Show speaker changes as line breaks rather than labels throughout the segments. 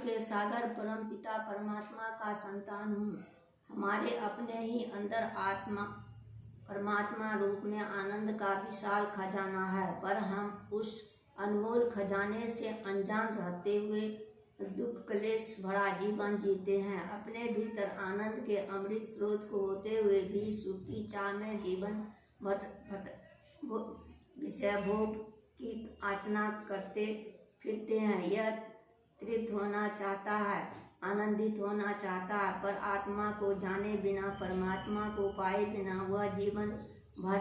के सागर परम पिता परमात्मा का संतान हूँ। हमारे अपने ही अंदर आत्मा परमात्मा रूप में आनंद का विशाल खजाना है, पर हम उस अनमोल खजाने से अनजान रहते हुए दुख क्लेश भरा जीवन जीते हैं। अपने भीतर आनंद के अमृत स्रोत को होते हुए भी सुख की चाह में जीवन विषय भोग की आचना करते फिरते हैं। यह तृप्त होना चाहता है, आनंदित होना चाहता है, पर आत्मा को जाने बिना, परमात्मा को पाए बिना वह जीवन भर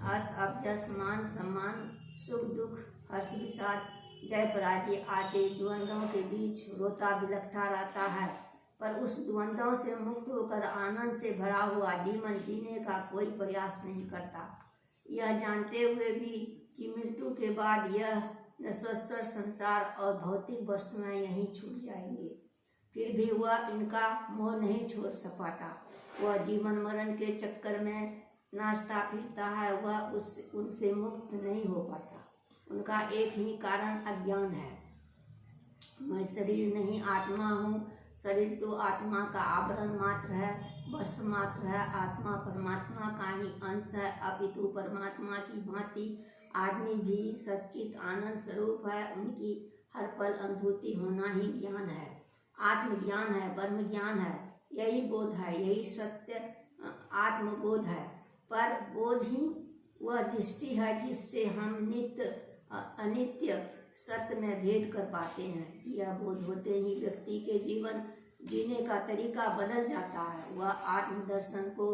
अस अपजस, मान सम्मान, सुख दुख, हर्ष विषाद, जय पराजय आदि द्वंद्वों के बीच रोता बिलखता रहता है, पर उस द्वंद्वों से मुक्त होकर आनंद से भरा हुआ जीवन जीने का कोई प्रयास नहीं करता, यह जानते हुए भी कि मृत्यु के बाद यह नश्वर संसार और भौतिक वस्तुएं यहीं छूट जाएंगे। फिर भी वह इनका मोह नहीं छोड़ पाता। वह जीवन मरण के चक्कर में नाचता फिरता है, वह उनसे मुक्त नहीं हो पाता। उनका एक ही कारण अज्ञान है। मैं शरीर नहीं आत्मा हूँ। शरीर तो आत्मा का आवरण मात्र है, वस्त्र मात्र है। आत्मा परमात्मा का ही अंश है, अपितु परमात्मा की भांति आदमी भी सच्चित आनंद स्वरूप है। उनकी हर पल अनुभूति होना ही ज्ञान है, आत्मज्ञान है, ब्रह्म ज्ञान है। यही बोध है, यही सत्य आत्मबोध है। पर बोध ही वह दृष्टि है जिससे हम नित्य अनित्य सत्य में भेद कर पाते हैं। यह बोध होते ही व्यक्ति के जीवन जीने का तरीका बदल जाता है। वह आत्मदर्शन को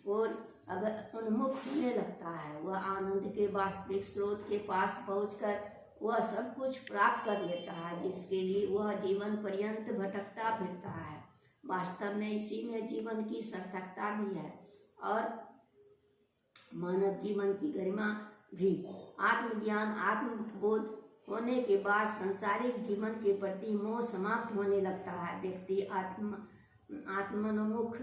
और अगर उन्मुख होने लगता है, वह आनंद के वास्तविक स्रोत के पास पहुंचकर वह सब कुछ प्राप्त कर लेता है जिसके लिए वह जीवन पर्यंत भटकता फिरता है। वास्तव में इसी में जीवन की सार्थकता भी है और मानव जीवन की गरिमा भी। आत्मज्ञान आत्मबोध होने के बाद सांसारिक जीवन के प्रति मोह समाप्त होने लगता है। व्यक्ति आत्मोन्मुख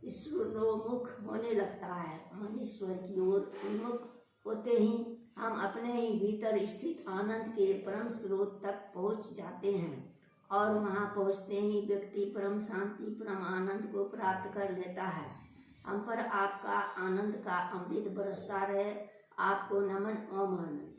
ईश्वरोन्मुख होने लगता है। हम ईश्वर की ओर उन्मुख होते ही हम अपने ही भीतर स्थित आनंद के परम स्रोत तक पहुंच जाते हैं और वहां पहुंचते ही व्यक्ति परम शांति परम आनंद को प्राप्त कर लेता है। हम पर आपका आनंद का अमृत बरसता रहे। आपको नमन ओम आनंद।